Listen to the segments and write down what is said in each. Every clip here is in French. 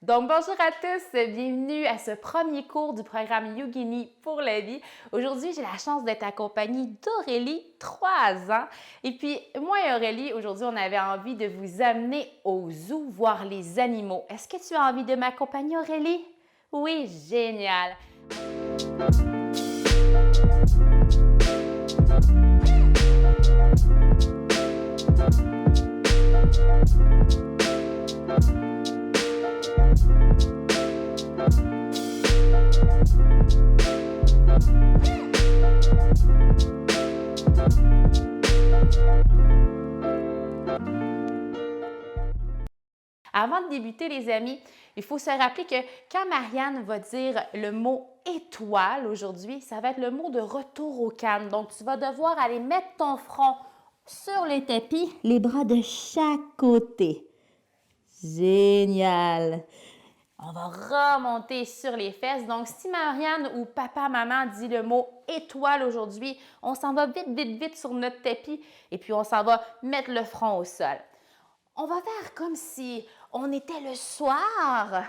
Donc, bonjour à tous, bienvenue à ce premier cours du programme Yogini pour la vie. Aujourd'hui, j'ai la chance d'être accompagnée d'Aurélie, 3 ans. Et puis, moi et Aurélie, aujourd'hui, on avait envie de vous amener au zoo voir les animaux. Est-ce que tu as envie de m'accompagner, Aurélie? Oui, génial! Avant de débuter, les amis, il faut se rappeler que quand Marianne va dire le mot étoile aujourd'hui, ça va être le mot de retour au calme. Donc, tu vas devoir aller mettre ton front sur le tapis, les bras de chaque côté. Génial! On va remonter sur les fesses. Donc, si Marianne ou papa, maman dit le mot étoile aujourd'hui, on s'en va vite, vite, vite sur notre tapis et puis on s'en va mettre le front au sol. On va faire comme si on était le soir.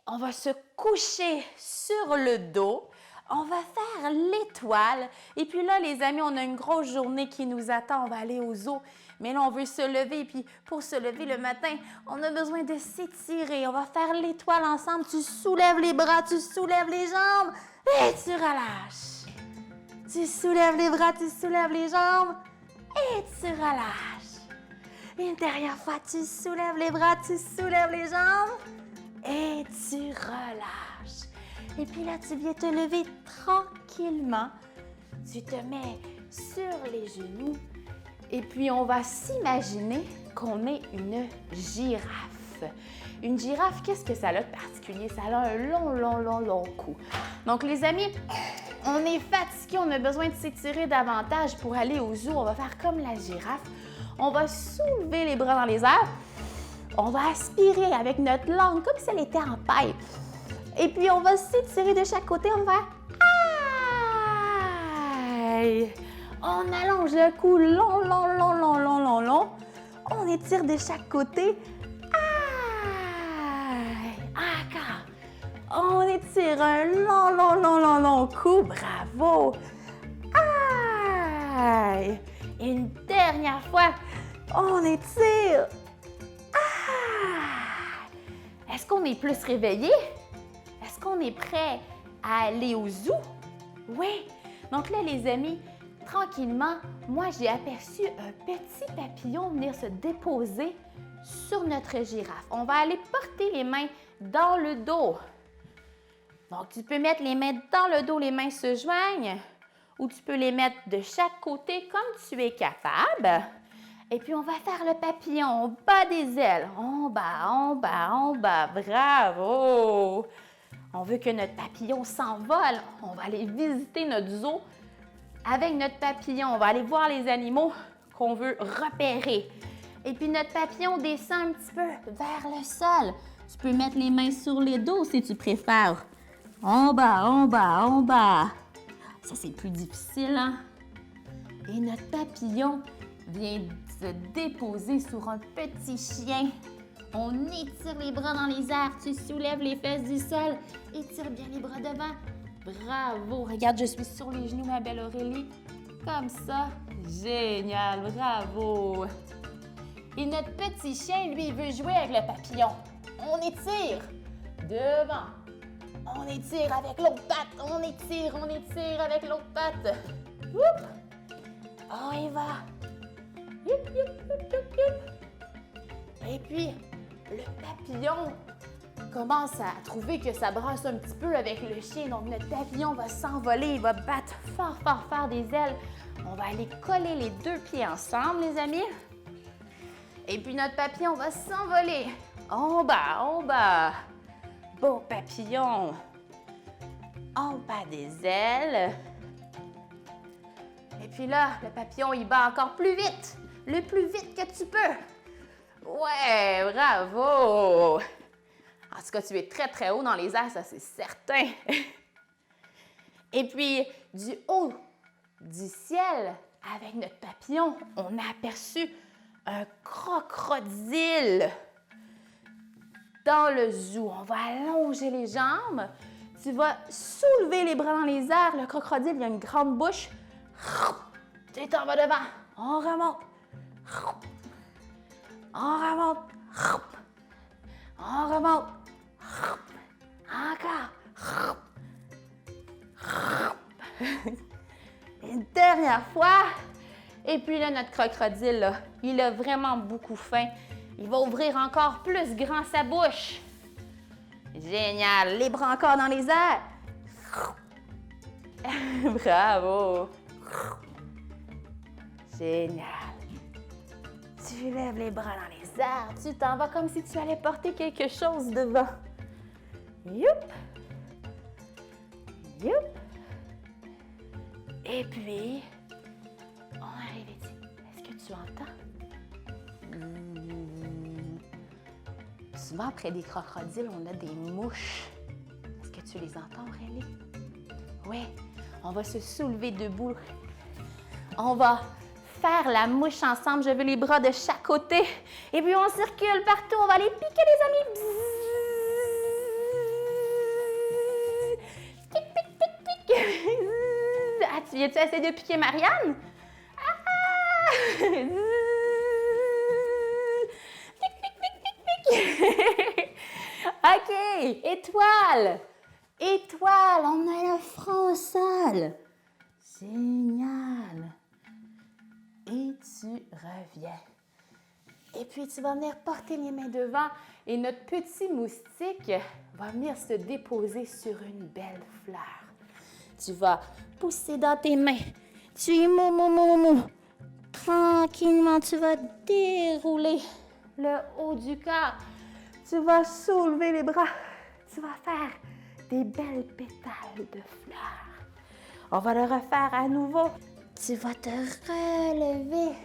On va se coucher sur le dos. On va faire l'étoile. Et puis là, les amis, on a une grosse journée qui nous attend. On va aller au zoo. Mais là, on veut se lever. Et puis, pour se lever le matin, on a besoin de s'étirer. On va faire l'étoile ensemble. Tu soulèves les bras, tu soulèves les jambes et tu relâches. Tu soulèves les bras, tu soulèves les jambes et tu relâches. Une dernière fois, tu soulèves les bras, tu soulèves les jambes et tu relâches. Et puis là, tu viens te lever tranquillement. Tu te mets sur les genoux et puis on va s'imaginer qu'on est une girafe. Une girafe, qu'est-ce que ça a de particulier? Ça a un long cou. Donc les amis, on est fatigué, on a besoin de s'étirer davantage pour aller au zoo. On va faire comme la girafe. On va soulever les bras dans les airs. On va aspirer avec notre langue comme si elle était en paille. Et puis, on va s'étirer de chaque côté. On va aïe. On allonge le cou long. On étire de chaque côté. Aïe. Encore. On étire un long cou. Bravo. Aïe. Une dernière fois. On étire. Est-ce qu'on est plus réveillé? Est-ce qu'on est prêt à aller au zoo? Oui. Donc là, les amis, tranquillement, moi, j'ai aperçu un petit papillon venir se déposer sur notre girafe. On va aller porter les mains dans le dos. Donc, tu peux mettre les mains dans le dos, les mains se joignent, ou tu peux les mettre de chaque côté comme tu es capable. Et puis, on va faire le papillon au bas des ailes. En bas. Bravo! On veut que notre papillon s'envole. On va aller visiter notre zoo avec notre papillon. On va aller voir les animaux qu'on veut repérer. Et puis, notre papillon descend un petit peu vers le sol. Tu peux mettre les mains sur les dos si tu préfères. En bas. Ça, c'est plus difficile, hein? Et notre papillon vient se déposer sur un petit chien. On étire les bras dans les airs, tu soulèves les fesses du sol, étire bien les bras devant. Bravo! Regarde, je suis sur les genoux, ma belle Aurélie. Comme ça. Génial! Bravo! Et notre petit chien, lui, il veut jouer avec le papillon. On étire devant. On étire avec l'autre patte. On étire avec l'autre patte. Oup! On y va. Et puis, le papillon commence à trouver que ça brasse un petit peu avec le chien. Donc, notre papillon va s'envoler, il va battre fort des ailes. On va aller coller les deux pieds ensemble, les amis. Et puis, notre papillon va s'envoler en bas. Beau papillon. En bas des ailes. Et puis là, le papillon, il bat encore plus vite. Le plus vite que tu peux. Ouais, bravo! En tout cas, tu es très haut dans les airs, ça c'est certain. Et puis, du haut du ciel, avec notre papillon, on a aperçu un crocodile dans le zoo. On va allonger les jambes. Tu vas soulever les bras dans les airs. Le crocodile, il a une grande bouche. Tu t'en vas devant. On remonte. On remonte. On remonte. Encore. Une dernière fois. Et puis là, notre crocodile, là, il a vraiment beaucoup faim. Il va ouvrir encore plus grand sa bouche. Génial. Les bras encore dans les airs. Bravo. Génial. Tu lèves les bras dans les airs. Tu t'en vas comme si tu allais porter quelque chose devant. Youp. Youp. Et puis, on arrive ici. Est-ce que tu entends? Souvent, près des crocodiles, on a des mouches. Est-ce que tu les entends, Aurélie? Oui. On va se soulever debout. On va faire la mouche ensemble. Je veux les bras de chaque côté. Et puis, on circule partout. On va les piquer, les amis. Bzzz. Pic, pic, pic, pic. Ah, tu viens-tu essayer de piquer Marianne? Ah! Pic, pic, pic, pic, pic. OK. Étoile. Étoile. On a le front au sol. Génial. Et tu reviens. Et puis, tu vas venir porter les mains devant et notre petit moustique va venir se déposer sur une belle fleur. Tu vas pousser dans tes mains. Tu es mou. Tranquillement, tu vas dérouler le haut du corps. Tu vas soulever les bras. Tu vas faire des belles pétales de fleurs. On va le refaire à nouveau. Tu vas te relever.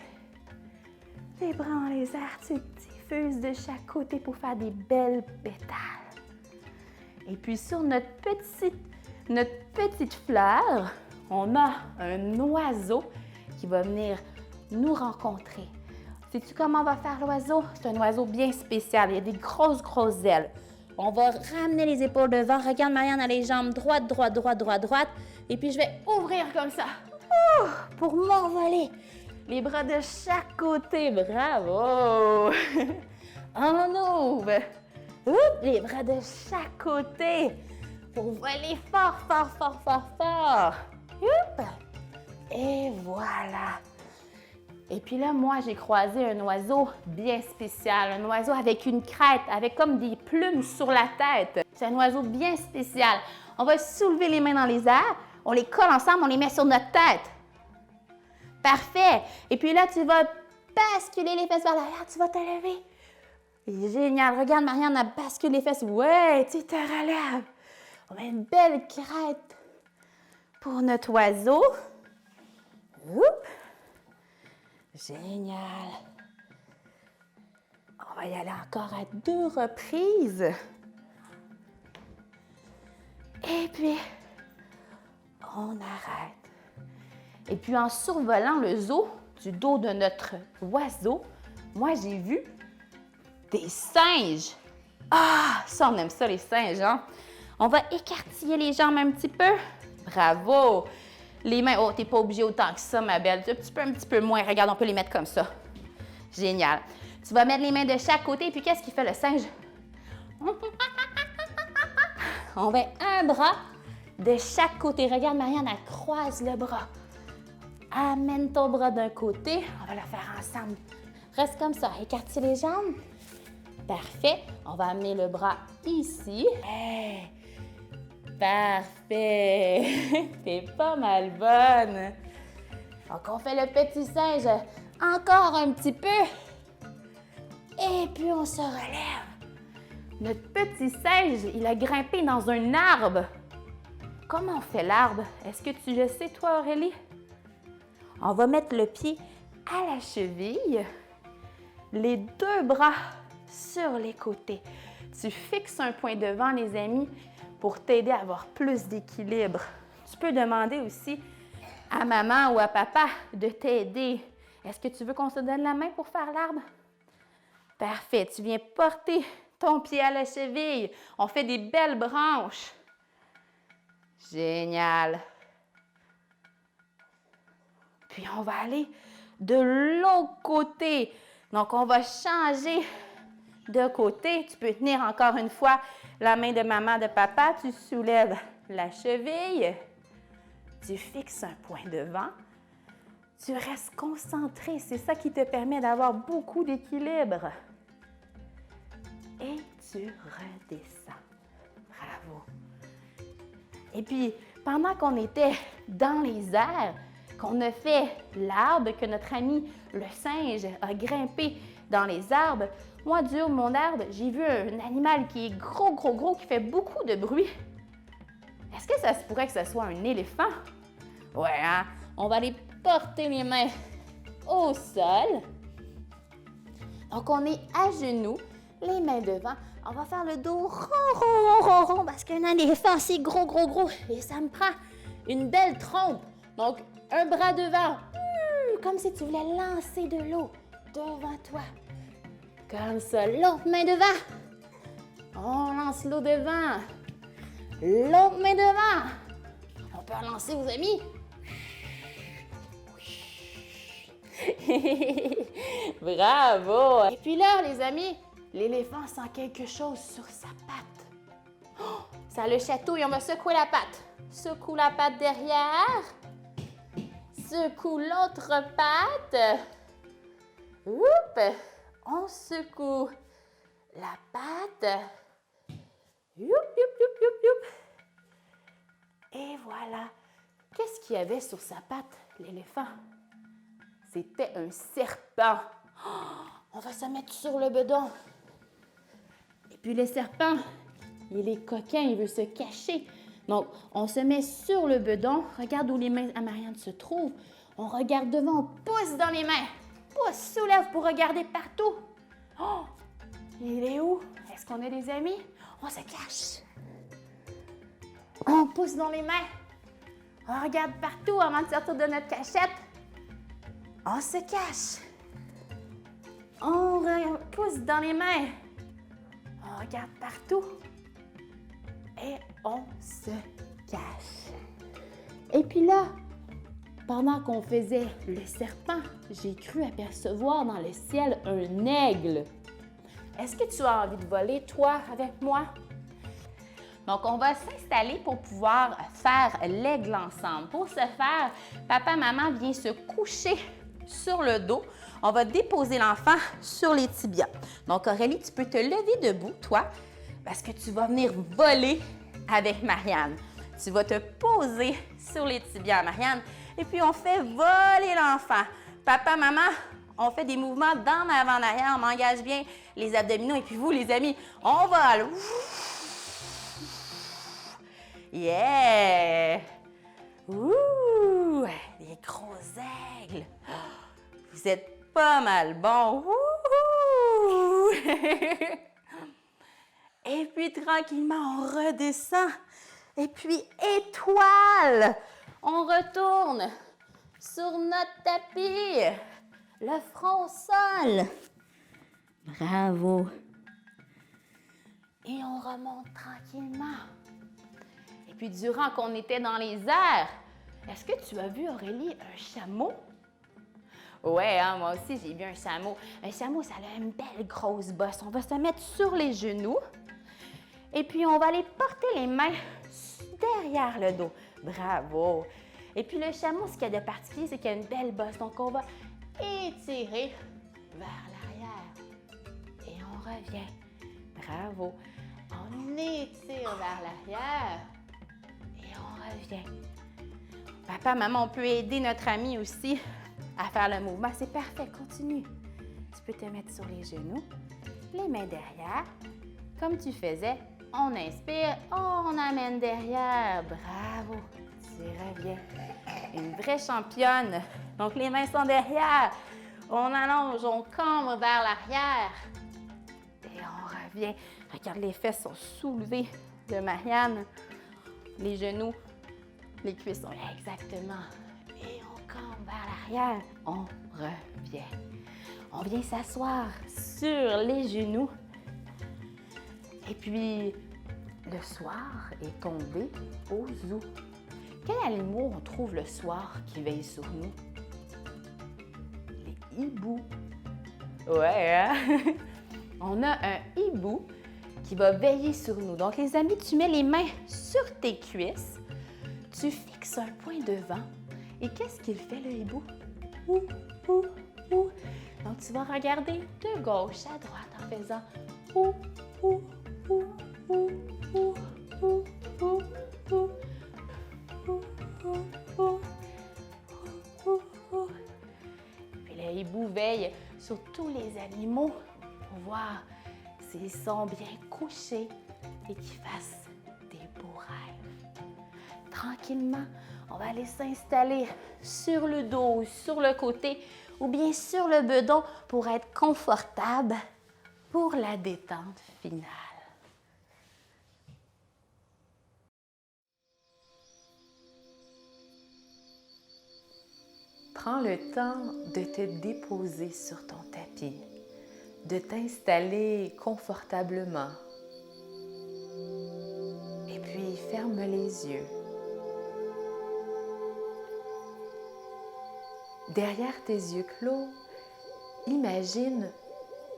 Les bras dans les airs, tu diffuses de chaque côté pour faire des belles pétales. Et puis sur notre petite fleur, on a un oiseau qui va venir nous rencontrer. Sais-tu comment on va faire l'oiseau? C'est un oiseau bien spécial. Il y a des grosses ailes. On va ramener les épaules devant. Regarde, Marianne a les jambes droite. Et puis, je vais ouvrir comme ça pour m'envoler. Les bras de chaque côté. Bravo! On ouvre. Oups, les bras de chaque côté pour voler fort. Oups. Et voilà. Et puis là, moi, j'ai croisé un oiseau bien spécial. Un oiseau avec une crête, avec comme des plumes sur la tête. C'est un oiseau bien spécial. On va soulever les mains dans les airs. On les colle ensemble, on les met sur notre tête. Parfait. Et puis là, tu vas basculer les fesses vers l'arrière. Tu vas te lever. Génial. Regarde, Marianne a basculé les fesses. Ouais, tu te relèves. On met une belle crête pour notre oiseau. Oups. Génial. On va y aller encore à 2 reprises. Et puis, on arrête. Et puis, en survolant le zoo du dos de notre oiseau, moi, j'ai vu des singes. Ah, ça, on aime ça, les singes, hein? On va écartiller les jambes un petit peu. Bravo! Les mains, oh, t'es pas obligée autant que ça, ma belle. Un petit peu moins. Regarde, on peut les mettre comme ça. Génial. Tu vas mettre les mains de chaque côté. Et puis, qu'est-ce qu'il fait, le singe? On met un bras de chaque côté. Regarde, Marianne, elle croise le bras. Amène ton bras d'un côté. On va le faire ensemble. Reste comme ça. Écartille les jambes. Parfait. On va amener le bras ici. Hey. Parfait! T'es pas mal bonne! Donc, on fait le petit singe encore un petit peu. Et puis, on se relève. Notre petit singe, il a grimpé dans un arbre. Comment on fait l'arbre? Est-ce que tu le sais, toi, Aurélie? On va mettre le pied à la cheville, les 2 bras sur les côtés. Tu fixes un point devant, les amis, pour t'aider à avoir plus d'équilibre. Tu peux demander aussi à maman ou à papa de t'aider. Est-ce que tu veux qu'on se donne la main pour faire l'arbre? Parfait. Tu viens porter ton pied à la cheville. On fait des belles branches. Génial. Puis on va aller de l'autre côté. Donc, on va changer de côté. Tu peux tenir encore une fois la main de maman, de papa. Tu soulèves la cheville. Tu fixes un point devant. Tu restes concentré. C'est ça qui te permet d'avoir beaucoup d'équilibre. Et tu redescends. Bravo. Et puis, pendant qu'on était dans les airs, qu'on a fait l'arbre, que notre ami le singe a grimpé dans les arbres, moi, du haut de mon arbre, j'ai vu un animal qui est gros, qui fait beaucoup de bruit. Est-ce que ça se pourrait que ce soit un éléphant? Ouais, hein? On va aller porter les mains au sol. Donc, on est à genoux, les mains devant. On va faire le dos rond, parce qu'un éléphant, c'est gros. Et ça me prend une belle trompe. Donc, un bras devant, comme si tu voulais lancer de l'eau devant toi. Comme ça, l'autre main devant. On lance l'eau devant. L'autre main devant. On peut en lancer aux amis. Bravo! Et puis là, les amis, l'éléphant sent quelque chose sur sa patte. Oh, ça le chatouille, on va secouer la patte. Secoue la patte derrière. Secoue l'autre patte. Oups! On secoue la patte. Youp. Et voilà. Qu'est-ce qu'il y avait sur sa patte, l'éléphant? C'était un serpent. Oh, on va se mettre sur le bedon. Et puis le serpent, il est coquin, il veut se cacher. Donc, on se met sur le bedon. Regarde où les mains à Marianne se trouvent. On regarde devant, on pousse dans les mains. Pousse, soulève pour regarder partout. Oh, il est où? Est-ce qu'on a des amis? On se cache. On pousse dans les mains. On regarde partout avant de sortir de notre cachette. On se cache. On pousse dans les mains. On regarde partout. Et on se cache. Et puis là, pendant qu'on faisait le serpent, j'ai cru apercevoir dans le ciel un aigle. Est-ce que tu as envie de voler, toi, avec moi? Donc, on va s'installer pour pouvoir faire l'aigle ensemble. Pour ce faire, papa, maman vient se coucher sur le dos. On va déposer l'enfant sur les tibias. Donc, Aurélie, tu peux te lever debout, toi, parce que tu vas venir voler avec Marianne. Tu vas te poser sur les tibias à Marianne et puis on fait voler l'enfant. Papa, maman, on fait des mouvements d'en avant, en arrière. On engage bien les abdominaux. Et puis vous, les amis, on vole. Yeah! Ouh! Les gros aigles. Vous êtes pas mal bons. Ouh! Et puis tranquillement, on redescend. Et puis étoile! On retourne sur notre tapis. Le front au sol. Bravo. Et on remonte tranquillement. Et puis, durant qu'on était dans les airs, est-ce que tu as vu, Aurélie, un chameau? Ouais, hein, moi aussi, j'ai vu un chameau. Un chameau, ça a une belle grosse bosse. On va se mettre sur les genoux. Et puis, on va aller porter les mains derrière le dos. Bravo. Et puis, le chameau, ce qu'il y a de particulier, c'est qu'il y a une belle bosse. Donc, on va étirer vers l'arrière. Et on revient. Bravo. On étire vers l'arrière. Et on revient. Papa, maman, on peut aider notre ami aussi à faire le mouvement. C'est parfait, continue. Tu peux te mettre sur les genoux, les mains derrière. Comme tu faisais, on inspire, on amène derrière. Bravo, tu reviens. Une vraie championne. Donc, les mains sont derrière. On allonge, on cambre vers l'arrière. Et on revient. Regarde, les fesses sont soulevées de Marianne. Les genoux, les cuisses sont là exactement. Et on cambre vers l'arrière. On revient. On vient s'asseoir sur les genoux. Et puis, le soir est tombé au zoo. Quels animaux on trouve le soir qui veillent sur nous? Les hiboux. Ouais, hein? On a un hibou qui va veiller sur nous. Donc, les amis, tu mets les mains sur tes cuisses, tu fixes un point devant. Et qu'est-ce qu'il fait, le hibou? Ouh, ouh, ouh. Donc, tu vas regarder de gauche à droite en faisant ouh, ouh, ouh, ouh, ouh, ouh, ouh, ouh, ouh, ouh, ouh. Puis le hibou veille sur tous les animaux pour voir s'ils sont bien couchés et qu'ils fassent des beaux rêves. Tranquillement, on va aller s'installer sur le dos, sur le côté ou bien sur le bedon pour être confortable pour la détente finale. Prends le temps de te déposer sur ton tapis, de t'installer confortablement. Et puis, ferme les yeux. Derrière tes yeux clos, imagine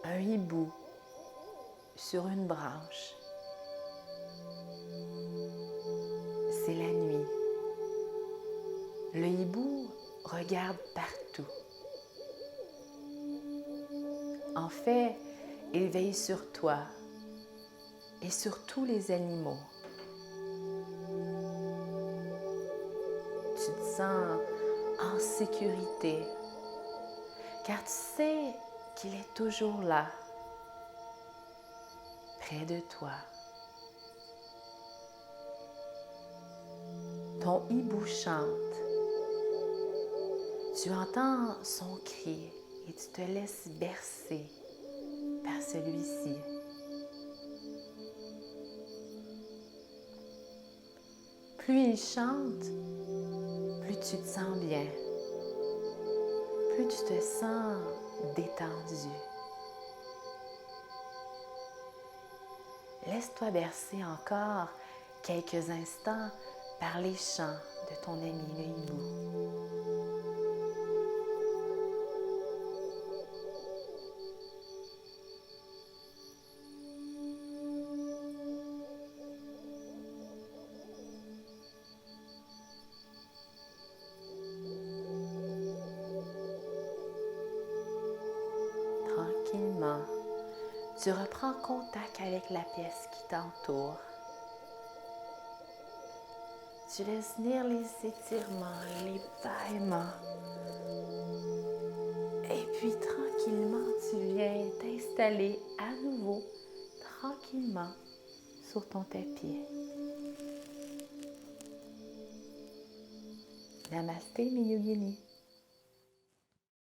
un hibou sur une branche. C'est la nuit. Le hibou regarde partout. En fait, il veille sur toi et sur tous les animaux. Tu te sens en sécurité, car tu sais qu'il est toujours là, près de toi. Ton hibou chante. Tu entends son cri et tu te laisses bercer par celui-ci. Plus il chante, plus tu te sens bien, plus tu te sens détendu. Laisse-toi bercer encore quelques instants par les chants de ton ami le hibou. Tranquillement, tu reprends contact avec la pièce qui t'entoure. Tu laisses venir les étirements, les bâillements. Et puis tranquillement, tu viens t'installer à nouveau, tranquillement, sur ton tapis. Namasté, Miyugini.